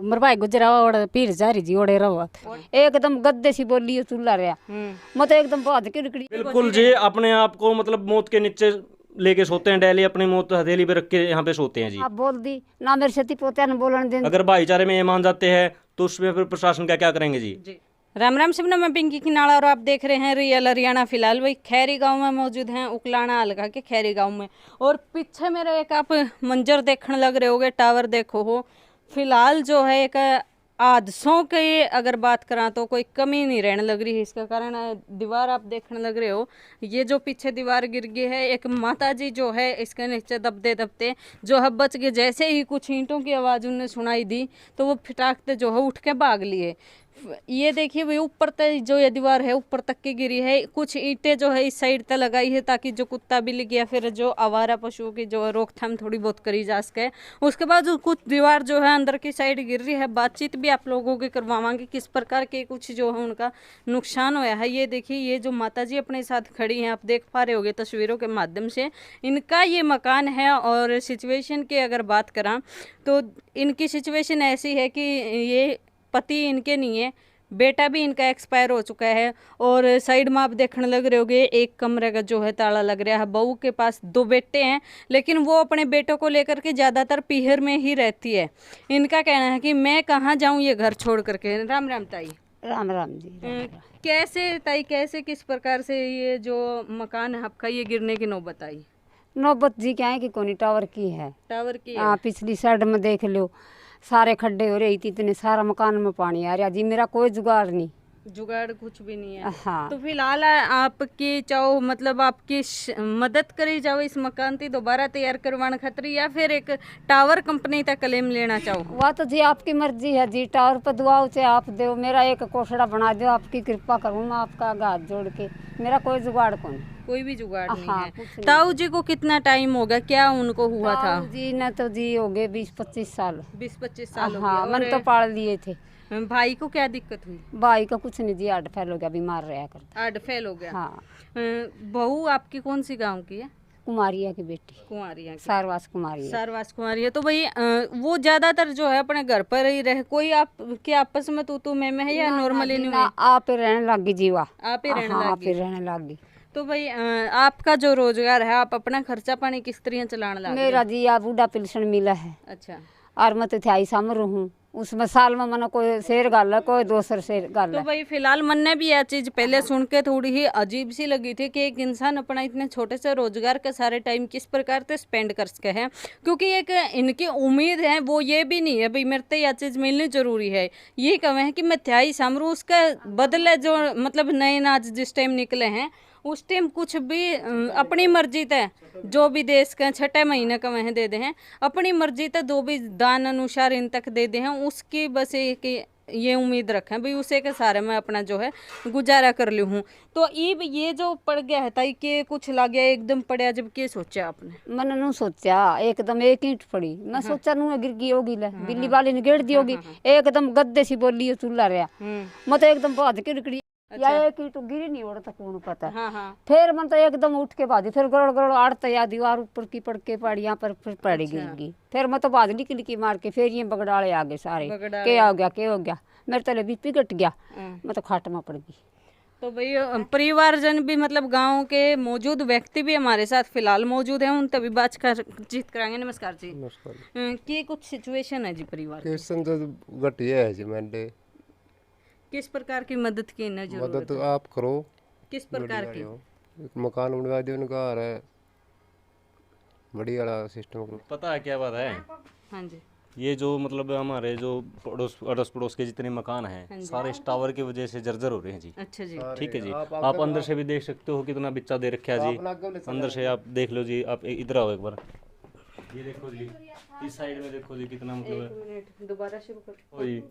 मेरे भाई गुजरा और पीर जारी जी ओड़े रहो एकदम गद्दे सी बोली चूल्हा रहा मतलब एकदम बहुत किड़किड़ी। बिल्कुल जी, अपने आप को मतलब मौत के नीचे लेके सोते हैं डेली, अपनी मौत हथेली पे रख के यहाँ पे सोते हैं जी। आप बोल दी ना मेरे सती पोते न बोलन दें। अगर भाईचारे में ये मान जाते हैं तो उसमें फिर प्रशासन का क्या करेंगे जी। राम राम शिवना, मैं पिंकी किनाड़ा और आप देख रहे हैं रियल हरियाणा। फिलहाल वही खैरी गांव में मौजूद हैं, उकलाना हल्का के खैरी गांव में। और पीछे मेरे एक आप मंजर देखने लग रहे होगे, टावर देखो हो। फिलहाल जो है एक हादसों की अगर बात करा तो कोई कमी नहीं रहने लग रही है। इसका कारण दीवार आप देखने लग रहे हो, ये जो पीछे दीवार गिर गई है, एक माता जी जो है इसके नीचे दबते दबते जो है बच गए। जैसे ही कुछ ईंटों की आवाज़ उन्हें सुनाई दी तो वो फिटाकते जो है उठ के भाग लिए। ये देखिए भाई, ऊपर तक जो ये दीवार है ऊपर तक की गिरी है। कुछ ईंटें जो है इस साइड तक लगाई है ताकि जो कुत्ता बिल्ली या फिर जो आवारा पशुओं की जो रोकथाम थोड़ी बहुत करी जा सके। उसके बाद जो कुछ दीवार जो है अंदर की साइड गिर रही है। बातचीत भी आप लोगों की करवावांगे किस प्रकार के कुछ जो है उनका नुकसान होया है। ये देखिए, ये जो माता जी अपने साथ खड़ी हैं, आप देख पा रहे होगे तस्वीरों के माध्यम से। इनका ये मकान है और सिचुएशन की अगर बात करा तो इनकी सिचुएशन ऐसी है कि ये पति इनके नहीं है, बेटा भी इनका एक्सपायर हो चुका है। और साइड में आप देखने लग रहे होगे एक कमरे का जो है ताला लग रहा है। बहू के पास 2 बेटे हैं, लेकिन वो अपने बेटों को लेकर के ज़्यादातर पीहर में ही रहती है। इनका कहना है कि मैं कहाँ जाऊँ ये घर छोड़ करके। राम राम ताई। राम राम जी। राम राम। कैसे ताई, कैसे किस प्रकार से ये जो मकान है आपका ये गिरने की नौबत आई? नौबत जी क्या है कि कोनी टावर की है। टावर की है? हाँ, पिछली साइड में देख लो सारे खड्डे हो रहे थे, इतने सारा मकान में पानी आ रहा जी। मेरा कोई जुगाड़ नहीं, जुगाड़ कुछ भी नहीं है। हाँ। तो फिलहाल आपकी चाहो मतलब आपकी मदद करी जाओ इस मकान की दोबारा तैयार करवाने खतरी, या फिर एक टावर कंपनी तक क्लेम लेना चाहो? वह तो जी आपकी मर्जी है जी। टावर पर दुआओ से आप दो, मेरा एक कोठड़ा बना दो, आपकी कृपा करूँ मैं आपका हाथ जोड़ के। मेरा कोई जुगाड़ कौन, कोई भी जुगाड़ नहीं हाँ, है। ताऊ जी को कितना टाइम होगा, क्या उनको हुआ था? जी न तो जी हो गए 20-25 साल। 20-25 साल हो हाँ, गए। मैंने तो पाल लिए थे। भाई को क्या दिक्कत हुई? भाई का कुछ नहीं जी, हार्ट फेल हो गया, बीमार रहा करता। हार्ट फेल हो गया? हाँ। बहू आपकी कौन सी गांव की है? कुमारिया की बेटी, कुंवारिया की। सारवास कुमारिया। सारवास कुंवारिया। तो भाई वो ज्यादातर जो है अपने घर पर ही रहे, कोई आप के आपस में तू मैं है या नॉर्मली नहीं? आप ही रहने लगी जीवा, आप ही रहने आप ही लगी? रहने लगी। तो भाई आपका जो रोजगार है, आप अपना खर्चा पानी किस तरह चलाने लगे? मेरा जी आप बूढ़ा पेंशन मिला है। अच्छा। और मैं तो थी समर हूँ, उसमें साल में मैंने कोई शेर गाल है, कोई 200 शेर गाल तो है। भाई फिलहाल मन ने भी यह चीज पहले सुन के थोड़ी ही अजीब सी लगी थी कि एक इंसान अपना इतने छोटे से रोजगार का सारे टाइम किस प्रकार से स्पेंड कर सके हैं। क्योंकि एक इनकी उम्मीद है वो ये भी नहीं है भाई मेरे तो यह चीज मिलनी जरूरी है। ये कहें है कि मैं थ्याई समरू, उसका बदले जो मतलब नए नाच जिस टाइम निकले हैं उस टाइम कुछ भी अपनी मर्जी तय जो भी देश का 6 महीने का वह दे दे हैं, अपनी मर्जी तय जो भी दान अनुसार इन तक दे दे हैं, उसकी बस ये उम्मीद रखें भाई उसे के सारे में अपना जो है गुजारा कर लूँ हूँ। तो ये जो पड़ गया है ताई के कुछ ला गया एकदम पड़ा, जब के सोचा आपने? मैंने नू सोचा एकदम एक ईंट पड़ी, मैं सोचा नू गिर गई होगी, ले बिल्ली वाली ने गिर दी होगी। एकदम गद्दे सी बोली चूल्हा रहा, मैं तो एकदम बहुत किड़किड़ी या एक ईंट गिरी नहीं ओढ़ तक कौन पता। फिर मैं तो एकदम उठ के भागी, फिर गड़ गड़ आड़ता या दीवार ऊपर की पड़ के पड़ी, यहाँ पर फिर पड़ गिर। फिर मैं तो बादली की मार के फिर ये बगड़ाले आ गए सारे, क्या हो गया मेरे तले बीपी घट गया, मैं तो खाट में पड़ गई। तो भाई परिवारजन भी मतलब गांव के मौजूद व्यक्ति भी हमारे साथ फिलहाल मौजूद हैं, उन तभी बातचीत कराएंगे। नमस्कार जी। नमस्कार। की कुछ सिचुएशन है जी परिवार की? क्वेश्चन तो घटिया है जी। मैंने किस प्रकार की मदद की न जरूरत मदद है? आप करो। किस प्रकार की? एक मकान बनवा दो उनका, है बढ़िया वाला सिस्टम करो। पता है क्या बात है? हाँ जी। ये जो मतलब हमारे जो अड़ोस पड़ोस के जितने मकान हैं सारे इस टावर की वजह से जर्जर हो रहे हैं जी। अच्छा जी। ठीक है जी, आप अंदर से भी देख सकते हो कितना बिच्चा दे रखा है जी। अंदर से आप देख लो जी, आप इधर आओ एक बार, ये देखो जी, इस साइड में देखो जी कितना मतलब दोबारा शुरू कर। जी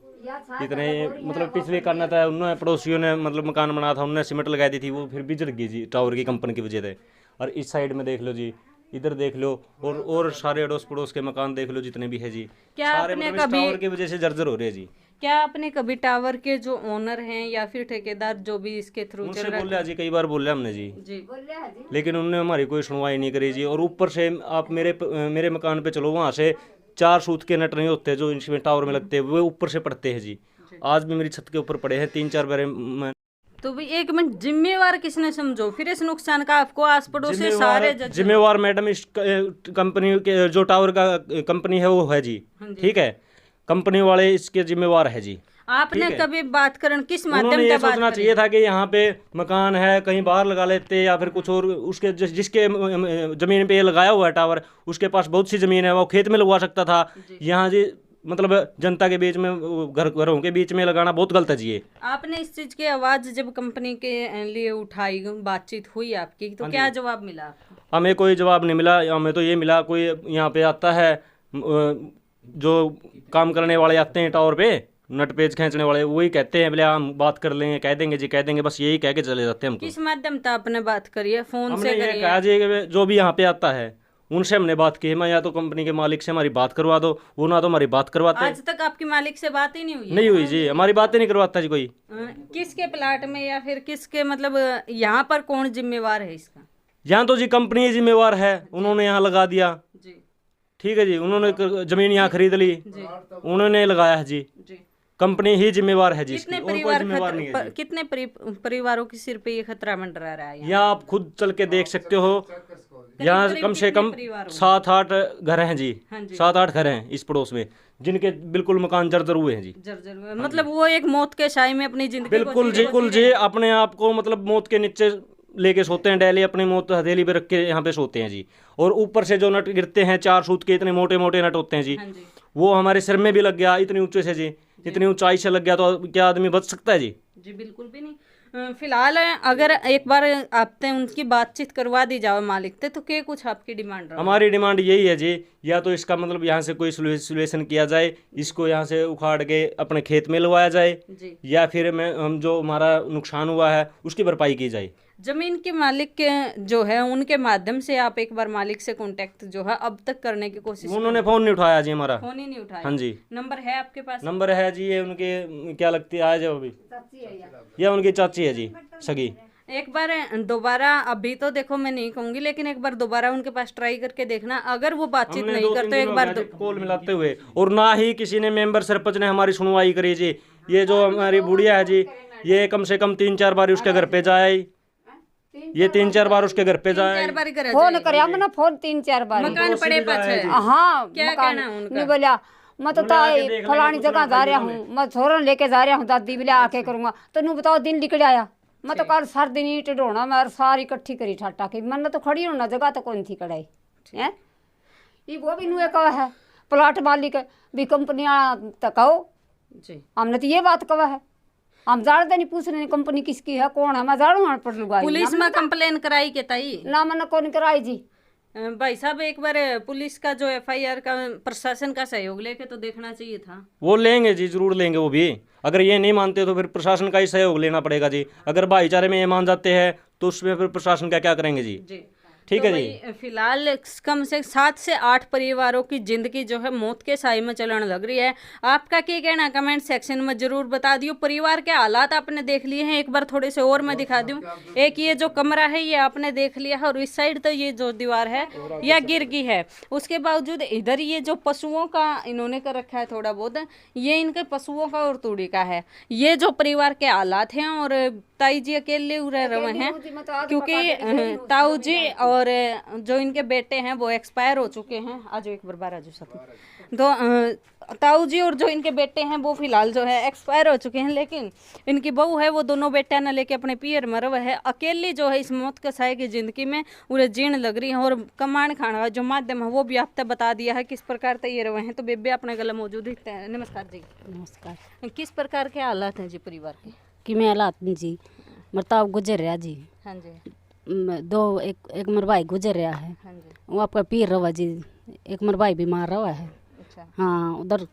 कितने मतलब पिछले करना था उन्होंने, पड़ोसियों ने मतलब मकान बनाया था, उन्होंने सीमेंट लगाई दी थी, वो फिर भी जल गई जी टावर की कंपनी की वजह से। और इस साइड में देख लो जी, इधर देख लो, और सारे अड़ोस पड़ोस के मकान देख लो जितने भी है जी, सारे मतलब इस टावर की वजह से जर्जर हो रहे हैं जी। क्या आपने कभी टावर के जो ओनर हैं या फिर ठेकेदार जो भी इसके थ्रू चल रहा है? बोले जी, कई बार बोले हमने जी, जी, लेकिन उन्होंने हमारी कोई सुनवाई नहीं करी जी। और ऊपर से आप मेरे मकान पे चलो, वहाँ से 4 सूत के नट नहीं होते जो इंस्ट्रूमेंट टावर में लगते हैं, वो ऊपर से पड़ते हैं जी। आज भी मेरी छत के ऊपर पड़े हैं 3-4 बार। तो भी एक मिनट, जिम्मेवार किसने समझो फिर इस नुकसान का? आपको आस पड़ोस से सारे जिम्मेवार मैडम इस कंपनी के जो टावर का कंपनी है वो है जी, ठीक है, कंपनी वाले इसके जिम्मेवार है जी। आपने कभी बात करन किस माध्यम उन्होंने से ये बात सोचना चाहिए था कि यहाँ पे मकान है, कहीं बाहर लगा लेते या फिर कुछ और, उसके जिसके जमीन पे ये लगाया हुआ है टावर, उसके पास बहुत सी जमीन है, वो खेत में लगवा सकता था। यहाँ जी मतलब जनता के बीच में, घरों के बीच में लगाना बहुत गलत है जी ये। आपने इस चीज की आवाज जब कंपनी के लिए उठाई, बातचीत हुई आपकी, तो क्या जवाब मिला आपको? हमें कोई जवाब नहीं मिला। हमें तो ये मिला, कोई यहाँ पे आता है जो काम करने वाले आते हैं टावर पे, नट पेज खींचने वाले, वही कहते हैं बोले हम बात कर लेंगे, कह देंगे जी, कह देंगे, बस यही कह के चले जाते हैं हमको। किस माध्यम से आपने बात करी है? फोन हमने से ये करी कहा है? जी कि जो भी यहाँ पे आता है उनसे हमने बात की है, मैं या तो कंपनी के मालिक से हमारी बात करवा दो, वो ना तो हमारी बात करवाते। आज तक आपकी मालिक से बात ही नहीं हुई है? नहीं हुई जी, हमारी बातें नहीं करवाता जी कोई। किसके प्लाट में या फिर किसके, मतलब यहाँ पर कौन जिम्मेवार है इसका? यहाँ तो जी कंपनी जिम्मेवार है, उन्होंने यहाँ लगा दिया, जी ठीक है जी, उन्होंने जमीन यहाँ खरीद ली, उन्होंने लगाया है जी, जी। कंपनी ही जिम्मेवार है जी इसकी, कितने और कोई परिवार जिम्मेवार नहीं है जी। कितने परिवारों के सिर पे ये खतरा मंडरा रहा है? यहाँ आप खुद चल के देख सकते हो, यहाँ कम से कम 7-8 घर हैं जी, 7-8 घर हैं इस पड़ोस में जिनके बिल्कुल मकान जर्जर हुए हैं जी। जर्जर, मतलब वो एक मौत के साए में अपनी जिंदगी बिल्कुल जी, अपने आप को मतलब मौत के नीचे लेके सोते हैं, डेली अपनी मौत हथेली पे रख के यहाँ पे सोते हैं जी। और ऊपर से जो नट गिरते हैं 4 सूत के, इतने मोटे मोटे नट होते हैं जी, वो हमारे सिर में भी लग गया, इतनी ऊंचे से जी, इतनी ऊंचाई से लग गया तो क्या आदमी बच सकता है जी? जी बिल्कुल भी नहीं। फिलहाल अगर एक बार आपने उनकी बातचीत करवा दी जाओ मालिक से, तो क्या कुछ आपकी डिमांड रहा? हमारी डिमांड यही है जी, या तो इसका मतलब यहाँ से कोई सोल्यूशन किया जाए, इसको यहाँ से उखाड़ के अपने खेत में लगवाया जाए, या फिर हम जो हमारा नुकसान हुआ है उसकी भरपाई की जाए। जमीन के मालिक के जो है उनके माध्यम से आप एक बार मालिक से कांटेक्ट जो है अब तक करने की कोशिश? उन्होंने फोन नहीं उठाया जी हमारा, फोन ही नहीं उठाया। हाँ जी। नंबर है आपके पास? नंबर है जी, ये उनके क्या लगती है आज अभी, ये उनकी चाची है जी, सगी। एक बार दोबारा, अभी तो देखो मैं नहीं कहूंगी, लेकिन एक बार दोबारा उनके पास ट्राई करके देखना, अगर वो बातचीत नहीं करते एक बार कॉल मिलाते हुए, और ना ही किसी ने मेंबर सरपंच ने हमारी सुनवाई करी जी। ये जो हमारी बुढ़िया है जी, ये कम से कम 3-4 बार उसके घर पे जाए, ये 3-4 बार उसके घर पे जाए, फोन करे हमने, फोन 3-4 बार मकान पड़े पाछे। हाँ, क्या कहना उनका? नहीं बोला मैं तो ताई फलानी जगह जा रहा हूँ, मैं छोरन लेके जा रहा हूँ, दादी बोले आके करूँगा, तो नू बताओ दिन निकल आया, मैं तो कल सार दिन ईंट ढोना, मैं सारी इकट्ठी करी ठाटा की, मन तो खड़ी होना जगह तो कौन थी कड़ाई है। ये वो भी नू कहा है प्लाट मालिक भी कंपनियाँ तो कहो जी, हमने तो ये बात कहा है, हम जानते नहीं, पूछ रहे कंपनी किसकी है, कौन है, मैं जानू पड़ लूँगा। पुलिस में कंप्लेन कराई के ताई? ना मैंने कौन कराई जी। भाई साहब एक बार पुलिस का जो FIR का प्रशासन का सहयोग लेके तो देखना चाहिए था। वो लेंगे जी, जरूर लेंगे वो भी। अगर ये नहीं मानते तो फिर प्रशासन का ही सहयोग लेना पड़ेगा जी। अगर भाईचारे में ये मान जाते हैं तो उसमें फिर प्रशासन का क्या करेंगे जी? ठीक है जी। फिलहाल कम से 7 से 8 परिवारों की जिंदगी जो है मौत के साए में चलने लग रही है। आपका क्या कहना कमेंट सेक्शन में जरूर बता दियो। परिवार के हालात आपने देख लिए हैं, एक बार थोड़े से और मैं दिखा दूं। एक ये जो कमरा है ये आपने देख लिया है, और इस साइड तो ये जो दीवार है यह गिर गई है। उसके बावजूद इधर ये जो पशुओं का इन्होंने कर रखा है थोड़ा बहुत, ये इनके पशुओं का और तूड़ी का है। ये जो परिवार के हालात हैं, और ताई जी अकेले रह रहे हैं क्योंकि ताऊ जी और जो इनके बेटे हैं वो एक्सपायर हो चुके हैं। आज एक बार 12 जो साथ तो ताऊ जी और जो इनके बेटे हैं वो फिलहाल जो है एक्सपायर हो चुके हैं, लेकिन इनकी बहू है वो दोनों बेटा न लेके अपने पियर में रहे है। अकेली जो है इस मौत के साए की जिंदगी में उन्हें जीण लग रही है, और कमाण खाने का जो माध्यम है वो भी आपने बता दिया है किस प्रकार से ये रहे हैं। तो बेबे अपने गला मौजूद है। नमस्कार जी। नमस्कार। किस प्रकार के हालात हैं जी परिवार के? कि मैं हालात नहीं जी, मरताब गुजर रहा जी। हाँ जी। एक मेरा भाई गुजर रहा है। हाँ जी। वो आपका पीर रहा जी, एक मेरा भाई बीमार रहा है। अच्छा। हाँ, उधर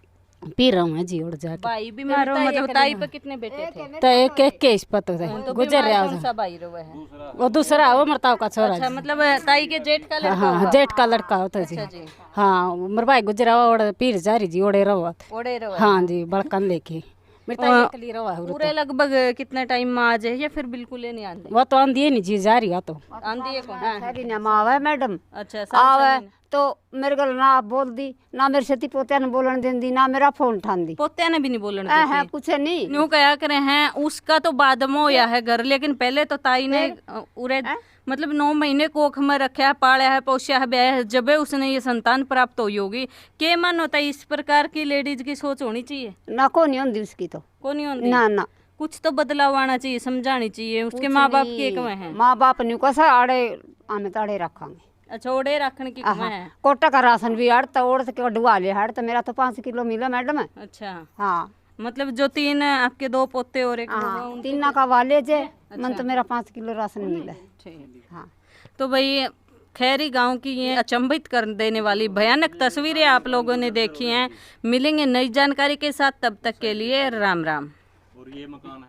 पीर रहा है जी। उड़ जाके भाई बीमार हो, मतलब ताई पे कितने बेटे थे? तो एक केस पता है तो गुजर रहा कौन सा भाई रहा है? वो दूसरा, वो मरताब का छोरा। अच्छा, मतलब ताई के जेठ का लड़का? हाँ, जेठ का लड़का होता है अच्छा जी। जी। हाँ, मेरा भाई गुजरा और पीर जा रही जी, ओड़े रहा। ओड़े रहा। हाँ जी, बड़कन लेके मेरे रहा है। पूरे लगभग कितने टाइम में आ जाए या फिर बिल्कुल ही नहीं आते? वो तो आंधी है नहीं जी, जा रही है तो आंधी है कौन? ना मावे मैडम अच्छा, आवे तो मेरे गल ना आप बोल दी ना मेरे सती पोत्या ने बोलन देंदी ना मेरा फोन उठान दी। पोत्या ने भी नहीं बोलन है देती कुछ नहीं न्यू कया करे हैं। उसका तो बाद में होया है घर, लेकिन पहले तो ताई ने उरे मतलब 9 महीने कोख में रखा है, पाला है, पोषा है, ब्याह है, जब उसने ये संतान प्राप्त हुई होगी। के मन होता है इस प्रकार की लेडीज की सोच होनी चाहिए ना को नहीं होती उसकी तो को नहीं होती ना ना कुछ तो बदलाव आना चाहिए, समझानी चाहिए। उसके माँ बाप के कमें हैं। माँ बाप नहीं कैसा आड़े आमे ताड़े रखांगे। अच्छा ओड़े रखने की कमें है। कोटा का राशन भी हड़ तो ओढ़ के डुआ ले हड़ तो मेरा तो 5 किलो मिला मैडम। अच्छा हाँ मतलब जो 3 आपके 2 पोते और एक हाँ 3 का वाले जे मन तो मेरा 5 किलो राशन मिला। ठीक। हाँ तो भाई खैरी गांव की ये अचंभित कर देने वाली भयानक तस्वीरें आप लोगों ने देखी हैं। मिलेंगे नई जानकारी के साथ, तब तक के लिए राम राम। और ये मकान है